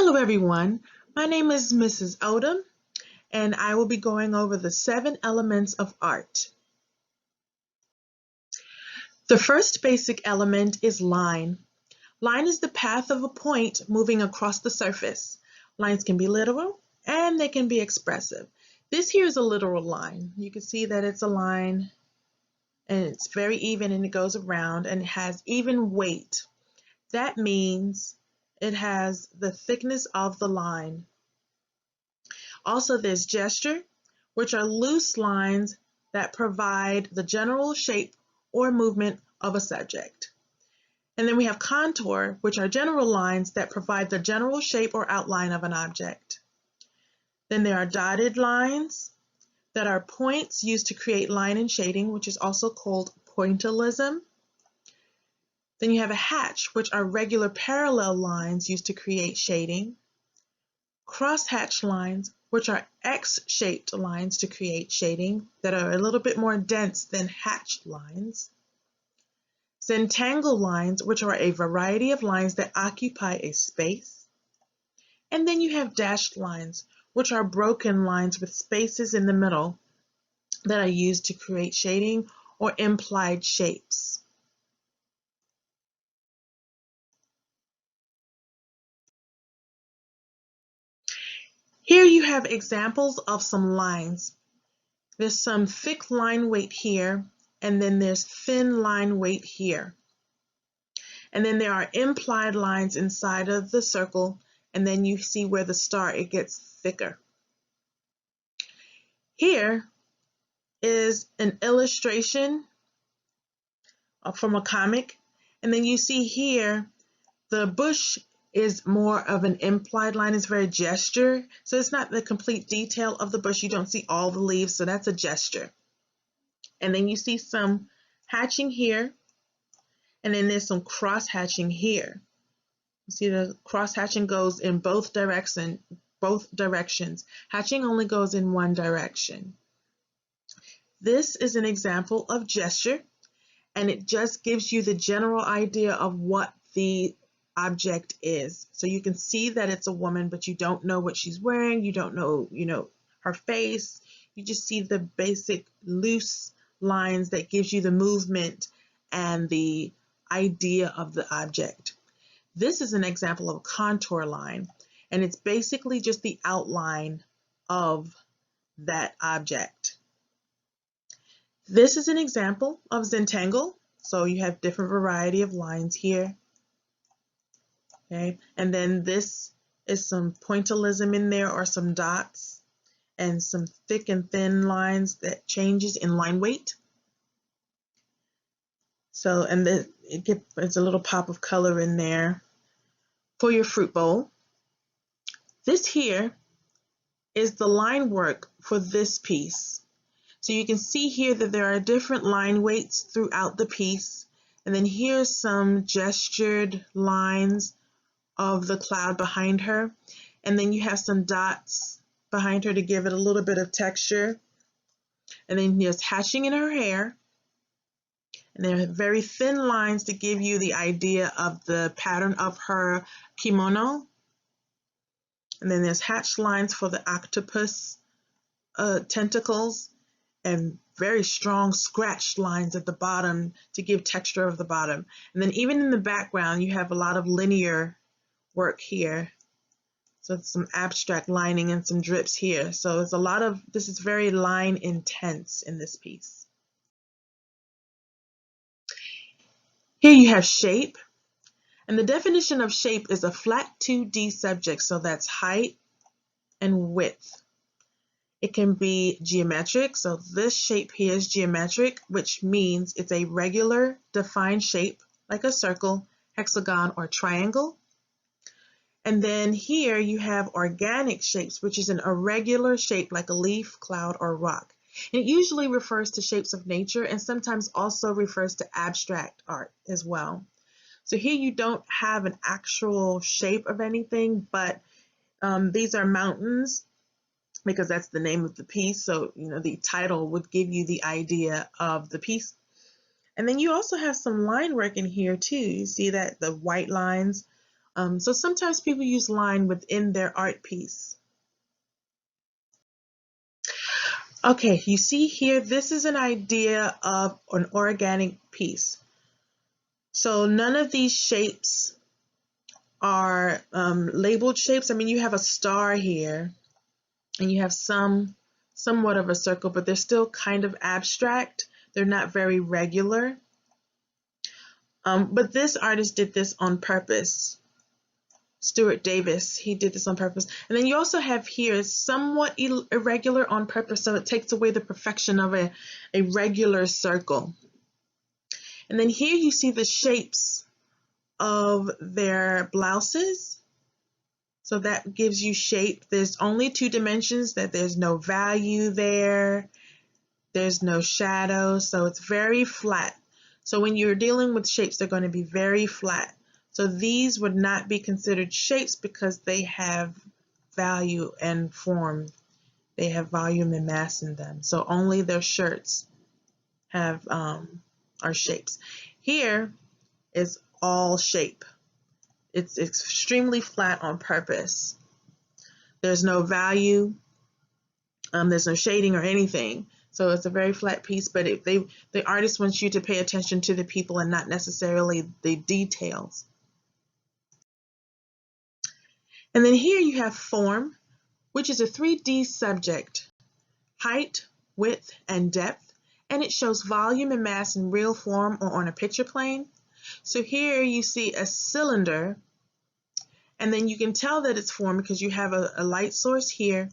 Hello everyone, my name is Mrs. Odom and I will be going over the 7 elements of art. The first basic element is line. Line is the path of a point moving across the surface. Lines can be literal and they can be expressive. This here is a literal line. You can see that it's a line and it's very even and it goes around and it has even weight. That means it has the thickness of the line. Also, there's gesture, which are loose lines that provide the general shape or movement of a subject. And then we have contour, which are general lines that provide the general shape or outline of an object. Then there are dotted lines that are points used to create line and shading, which is also called pointillism. Then you have a hatch, which are regular parallel lines used to create shading. Crosshatch lines, which are X-shaped lines to create shading that are a little bit more dense than hatched lines. Zentangle lines, which are a variety of lines that occupy a space. And then you have dashed lines, which are broken lines with spaces in the middle that are used to create shading or implied shapes. Here you have examples of some lines. There's some thick line weight here, and then there's thin line weight here. And then there are implied lines inside of the circle, and then you see where the star, it gets thicker. Here is an illustration from a comic, and then you see here the bush is more of an implied line. It's very gesture, so it's not the complete detail of the bush. You don't see all the leaves, so that's a gesture. And then you see some hatching here, and then there's some cross hatching here. You see the cross hatching goes in both directions. Hatching only goes in one direction. This is an example of gesture, and it just gives you the general idea of what the object is. So you can see that it's a woman, but you don't know what she's wearing. You don't know, her face. You just see the basic loose lines that gives you the movement and the idea of the object. This is an example of a contour line, and it's basically just the outline of that object. This is an example of Zentangle. So you have different variety of lines here. Okay, and then this is some pointillism in there, or some dots, and some thick and thin lines that changes in line weight. So, and then it's a little pop of color in there for your fruit bowl. This here is the line work for this piece. So you can see here that there are different line weights throughout the piece. And then here's some gestured lines of the cloud behind her. And then you have some dots behind her to give it a little bit of texture. And then there's hatching in her hair. And there are very thin lines to give you the idea of the pattern of her kimono. And then there's hatched lines for the octopus tentacles, and very strong scratched lines at the bottom to give texture of the bottom. And then even in the background, you have a lot of linear work here. So it's some abstract lining and some drips here. So it's a lot of, this is very line intense in this piece. Here you have shape. And the definition of shape is a flat 2D subject. So that's height and width. It can be geometric, so this shape here is geometric, which means it's a regular defined shape like a circle, hexagon, or triangle. And then here you have organic shapes, which is an irregular shape like a leaf, cloud, or rock. And it usually refers to shapes of nature and sometimes also refers to abstract art as well. So here you don't have an actual shape of anything, but these are mountains, because that's the name of the piece. So, the title would give you the idea of the piece. And then you also have some line work in here too. You see that the white lines So sometimes people use line within their art piece. Okay, you see here, this is an idea of an organic piece. So none of these shapes are labeled shapes. I mean, you have a star here, and you have somewhat of a circle, but they're still kind of abstract. They're not very regular. But this artist did this on purpose. Stuart Davis, he did this on purpose. And then you also have here somewhat irregular on purpose, so it takes away the perfection of a regular circle. And then here you see the shapes of their blouses. So that gives you shape. There's only 2 dimensions, that there's no value there. There's no shadow, so it's very flat. So when you're dealing with shapes, they're going to be very flat. So these would not be considered shapes because they have value and form. They have volume and mass in them. So only their shirts have are shapes. Here is all shape. It's extremely flat on purpose. There's no value. There's no shading or anything. So it's a very flat piece, but the artist wants you to pay attention to the people and not necessarily the details. And then here you have form, which is a 3D subject, height, width, and depth, and it shows volume and mass in real form or on a picture plane. So here you see a cylinder, and then you can tell that it's form because you have a light source here.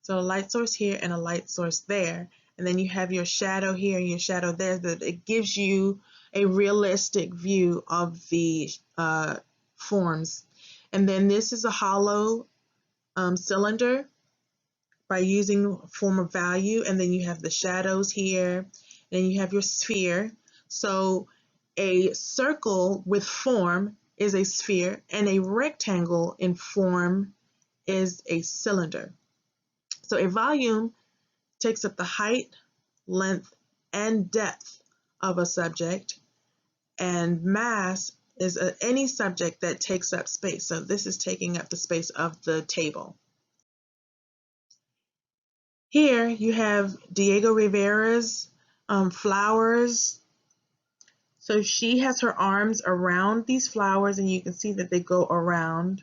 So a light source here and a light source there. And then you have your shadow here and your shadow there. That it gives you a realistic view of the forms. And then this is a hollow cylinder by using form of value. And then you have the shadows here. And you have your sphere. So a circle with form is a sphere, and a rectangle in form is a cylinder. So a volume takes up the height, length, and depth of a subject, and mass is any subject that takes up space. So this is taking up the space of the table. Here you have Diego Rivera's flowers. So she has her arms around these flowers, and you can see that they go around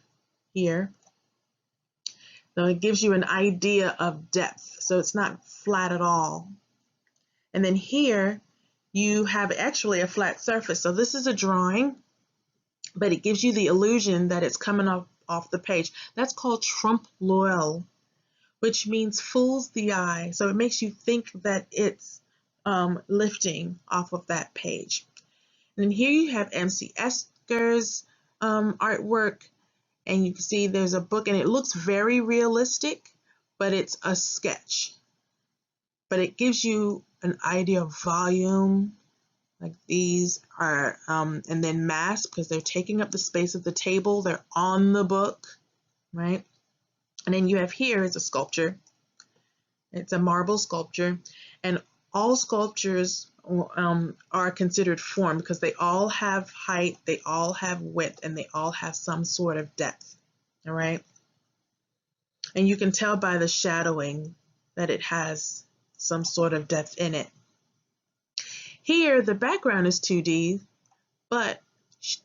here. So it gives you an idea of depth. So it's not flat at all. And then here you have actually a flat surface. So this is a drawing, but it gives you the illusion that it's coming off the page. That's called trompe l'oeil, which means fools the eye. So it makes you think that it's lifting off of that page. And then here you have MC Escher's artwork, and you can see there's a book, and it looks very realistic, but it's a sketch. But it gives you an idea of volume, like these are, and then mass, because they're taking up the space of the table, they're on the book, right? And then you have here is a sculpture. It's a marble sculpture, and all sculptures are considered form because they all have height, they all have width, and they all have some sort of depth, all right? And you can tell by the shadowing that it has some sort of depth in it. Here, the background is 2D, but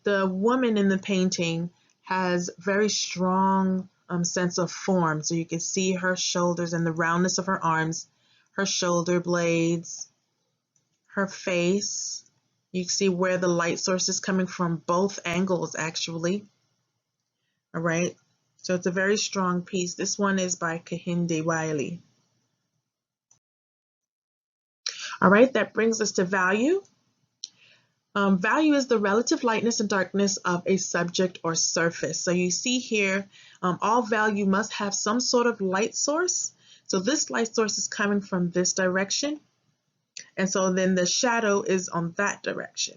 the woman in the painting has very strong sense of form. So you can see her shoulders and the roundness of her arms, her shoulder blades, her face. You can see where the light source is coming from, both angles actually. All right, so it's a very strong piece. This one is by Kehinde Wiley. All right, that brings us to value. Value is the relative lightness and darkness of a subject or surface. So you see here, all value must have some sort of light source. So this light source is coming from this direction. And so then the shadow is on that direction,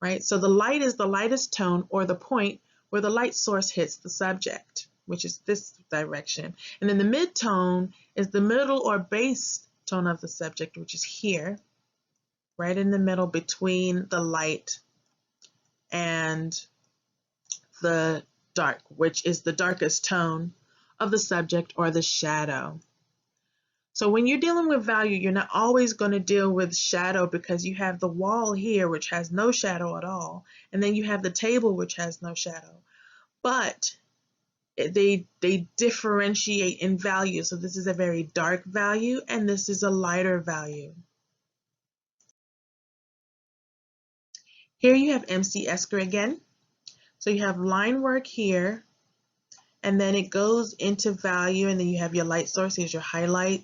right? So the light is the lightest tone or the point where the light source hits the subject, which is this direction. And then the mid-tone is the middle or base tone of the subject, which is here, right in the middle between the light and the dark, which is the darkest tone of the subject or the shadow. So when you're dealing with value, you're not always going to deal with shadow because you have the wall here, which has no shadow at all. And then you have the table, which has no shadow. But they differentiate in value. So this is a very dark value and this is a lighter value. Here you have MC Escher again. So you have line work here, and then it goes into value, and then you have your light source. Here's your highlight,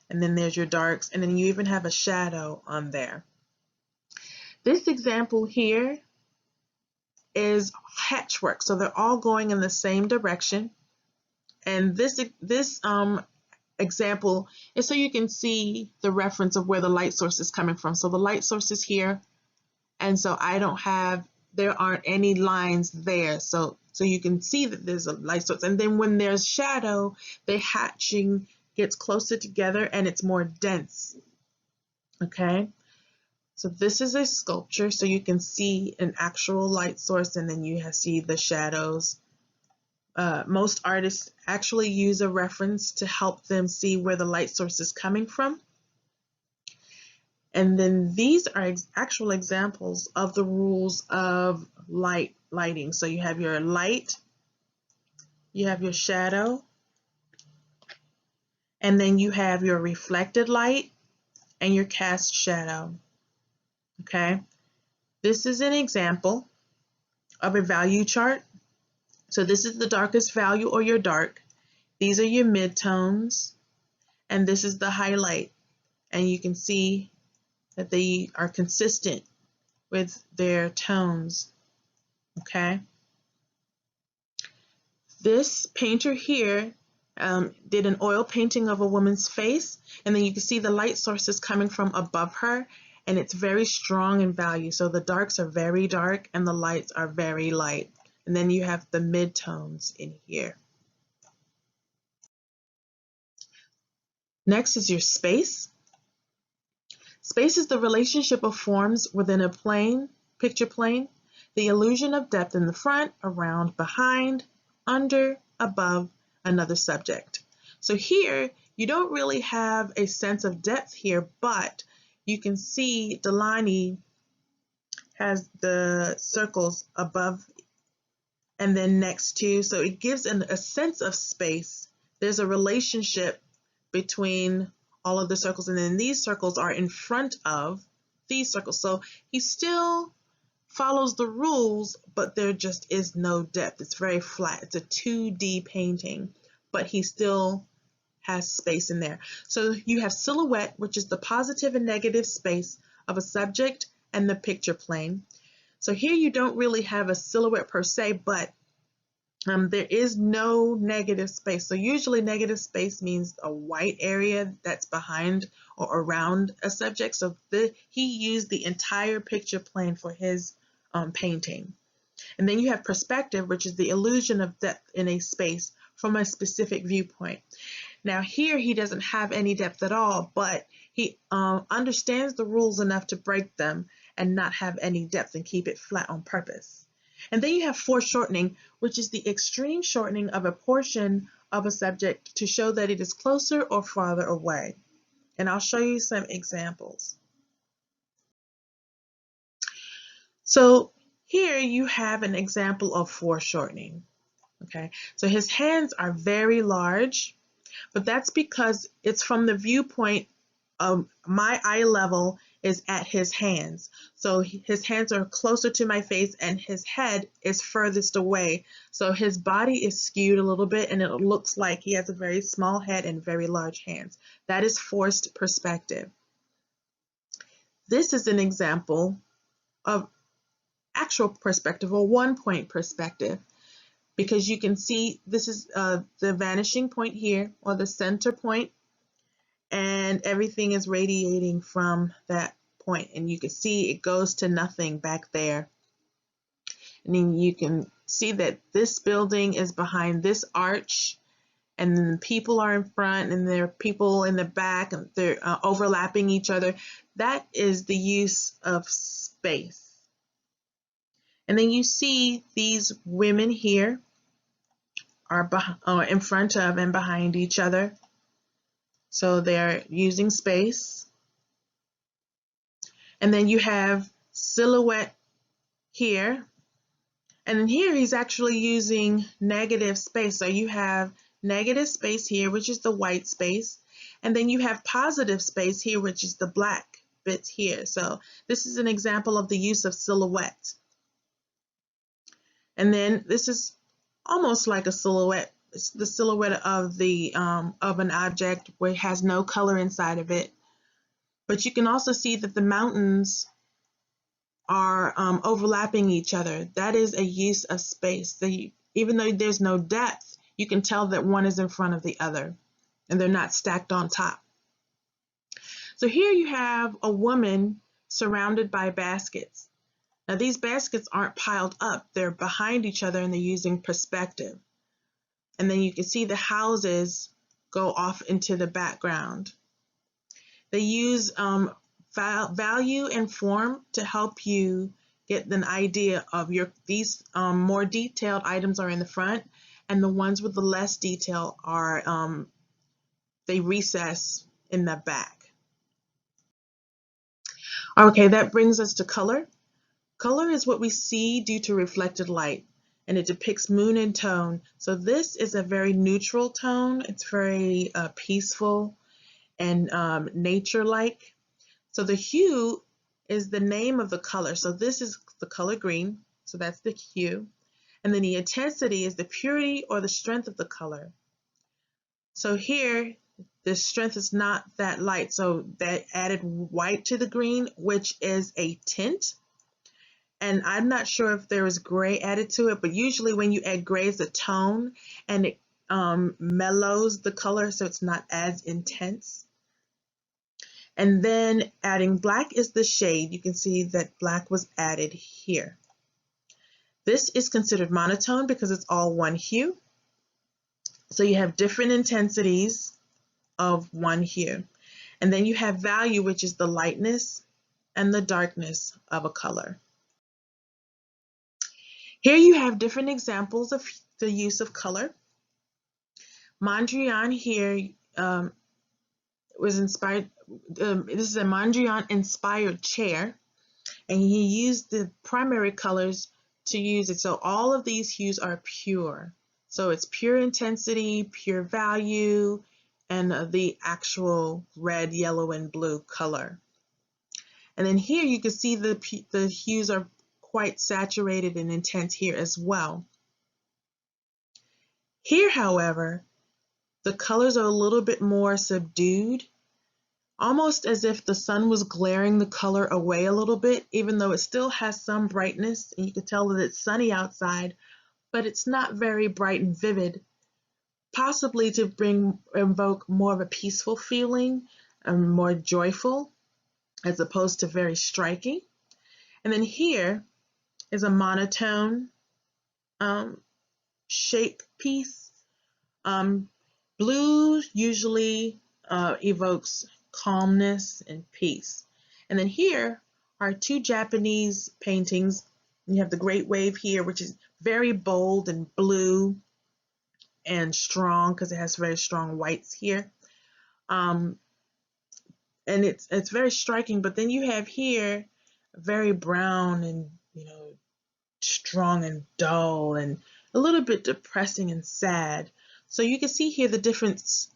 and then there's your darks, and then you even have a shadow on there. This example here is hatchwork, so they're all going in the same direction. And this example is so you can see the reference of where the light source is coming from. So the light source is here, and so there aren't any lines there. So you can see that there's a light source. And then when there's shadow, the hatching gets closer together and it's more dense. Okay, so this is a sculpture, so you can see an actual light source and then you see the shadows. Most artists actually use a reference to help them see where the light source is coming from. And then these are actual examples of the rules of lighting. So you have your light, you have your shadow, and then you have your reflected light and your cast shadow. Okay, this is an example of a value chart. So this is the darkest value or your dark. These are your midtones, and this is the highlight. And you can see that they are consistent with their tones. Okay. This painter here did an oil painting of a woman's face, and then you can see the light sources coming from above her, and it's very strong in value. So the darks are very dark and the lights are very light. And then you have the midtones in here. Next is your space. Space is the relationship of forms within a plane, picture plane, the illusion of depth in the front, around, behind, under, above another subject. So here, you don't really have a sense of depth here, but you can see Delaunay has the circles above and then next to, so it gives a sense of space. There's a relationship between all of the circles, and then these circles are in front of these circles. So he still follows the rules, but there just is no depth. It's very flat. It's a 2D painting, but he still has space in there. So you have silhouette, which is the positive and negative space of a subject and the picture plane. So here you don't really have a silhouette per se, but there is no negative space. So usually negative space means a white area that's behind or around a subject. So he used the entire picture plane for his painting. And then you have perspective, which is the illusion of depth in a space from a specific viewpoint. Now here he doesn't have any depth at all, but he understands the rules enough to break them and not have any depth and keep it flat on purpose. And then you have foreshortening, which is the extreme shortening of a portion of a subject to show that it is closer or farther away. And I'll show you some examples. So here you have an example of foreshortening. Okay, so his hands are very large, but that's because it's from the viewpoint of my eye level is at his hands. So his hands are closer to my face and his head is furthest away. So his body is skewed a little bit and it looks like he has a very small head and very large hands. That is forced perspective. This is an example of actual perspective or one-point perspective, because you can see this is the vanishing point here, or the center point, and everything is radiating from that point, and you can see it goes to nothing back there. And then you can see that this building is behind this arch, and then people are in front and there are people in the back, and they're overlapping each other. That is the use of space. And then you see these women here are in front of and behind each other. So they're using space. And then you have silhouette here. And then here he's actually using negative space. So you have negative space here, which is the white space. And then you have positive space here, which is the black bits here. So this is an example of the use of silhouette. And then this is almost like a silhouette. It's the silhouette of an object where it has no color inside of it. But you can also see that the mountains are overlapping each other. That is a use of space. Even though there's no depth, you can tell that one is in front of the other, and they're not stacked on top. So here you have a woman surrounded by baskets. Now these baskets aren't piled up, they're behind each other and they're using perspective. And then you can see the houses go off into the background. They use value and form to help you get an idea of these more detailed items are in the front, and the ones with the less detail are they recess in the back. Okay, that brings us to color. Color is what we see due to reflected light, and it depicts mood and tone. So this is a very neutral tone. It's very peaceful and nature-like. So the hue is the name of the color. So this is the color green. So that's the hue. And then the intensity is the purity or the strength of the color. So here, the strength is not that light. So that added white to the green, which is a tint. And I'm not sure if there is gray added to it, but usually when you add gray, it's a tone, and it mellows the color so it's not as intense. And then adding black is the shade. You can see that black was added here. This is considered monotone because it's all one hue. So you have different intensities of one hue. And then you have value, which is the lightness and the darkness of a color. Here you have different examples of the use of color. Mondrian here was inspired, this is a Mondrian inspired chair, and he used the primary colors to use it. So all of these hues are pure. So it's pure intensity, pure value, and the actual red, yellow, and blue color. And then here you can see the hues are quite saturated and intense here as well. Here, however, the colors are a little bit more subdued, almost as if the sun was glaring the color away a little bit, even though it still has some brightness, and you can tell that it's sunny outside, but it's not very bright and vivid, possibly to invoke more of a peaceful feeling, more joyful, as opposed to very striking. And then here is a monotone shape piece. Blue usually evokes calmness and peace. And then here are two Japanese paintings. You have the Great Wave here, which is very bold and blue and strong because it has very strong whites here. And it's very striking, but then you have here very brown and strong and dull and a little bit depressing and sad. So you can see here the difference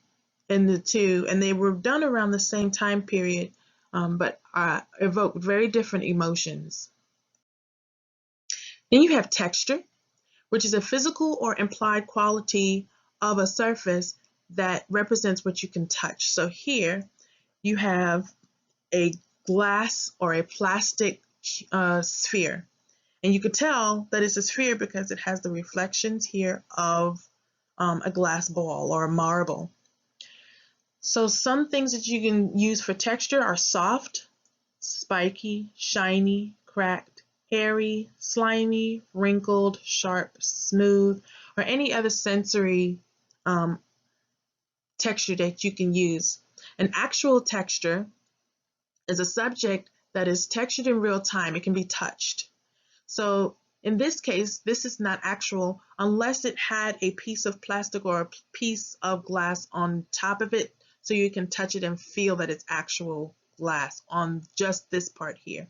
in the two, and they were done around the same time period, but evoke very different emotions. Then you have texture, which is a physical or implied quality of a surface that represents what you can touch. So here you have a glass or a plastic sphere, and you could tell that it's a sphere because it has the reflections here of a glass ball or a marble. So some things that you can use for texture are soft, spiky, shiny, cracked, hairy, slimy, wrinkled, sharp, smooth, or any other sensory texture that you can use. An actual texture is a subject that is textured in real time. It can be touched. So In this case, this is not actual unless it had a piece of plastic or a piece of glass on top of it, so you can touch it and feel that it's actual glass on just this part here.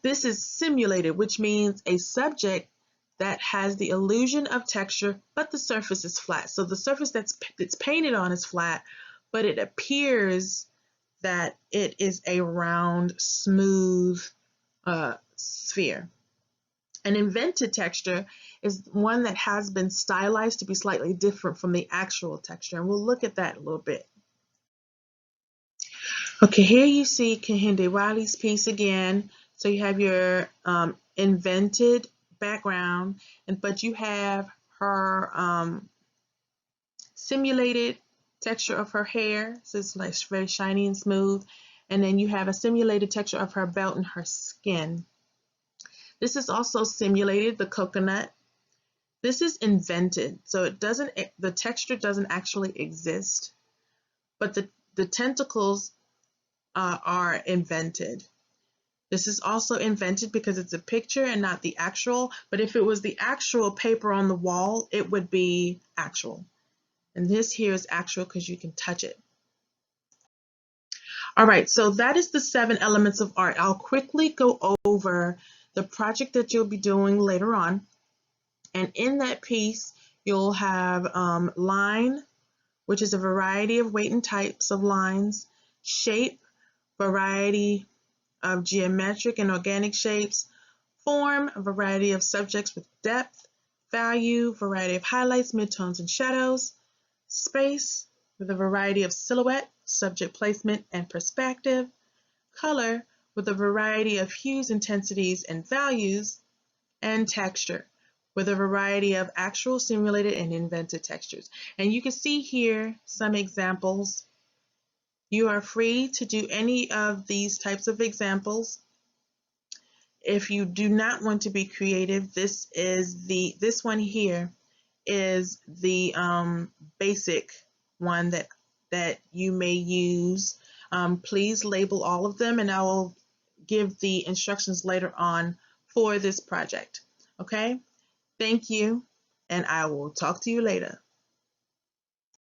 This is simulated, which means a subject that has the illusion of texture, but the surface is flat. So the surface that's painted on is flat, but it appears that it is a round, smooth sphere. An invented texture is one that has been stylized to be slightly different from the actual texture, and we'll look at that a little bit. Okay, here you see Kehinde Wiley's piece again. So you have your invented background, but you have her simulated texture of her hair. So it's like very shiny and smooth. And then you have a simulated texture of her belt and her skin. This is also simulated, the coconut. This is invented, so the texture doesn't actually exist, but the tentacles are invented. This is also invented because it's a picture and not the actual, but if it was the actual paper on the wall, it would be actual. And this here is actual because you can touch it. All right, so that is the 7 elements of art. I'll quickly go over the project that you'll be doing later on. And in that piece, you'll have line, which is a variety of weight and types of lines, shape, variety of geometric and organic shapes, form, a variety of subjects with depth, value, variety of highlights, midtones, and shadows, space, with a variety of silhouette, subject placement, and perspective, color, with a variety of hues, intensities, and values, and texture, with a variety of actual, simulated, and invented textures. And you can see here some examples. You are free to do any of these types of examples. If you do not want to be creative, this one here is the basic one that you may use. Please label all of them, and I will give the instructions later on for this project. Okay? Thank you, and I will talk to you later.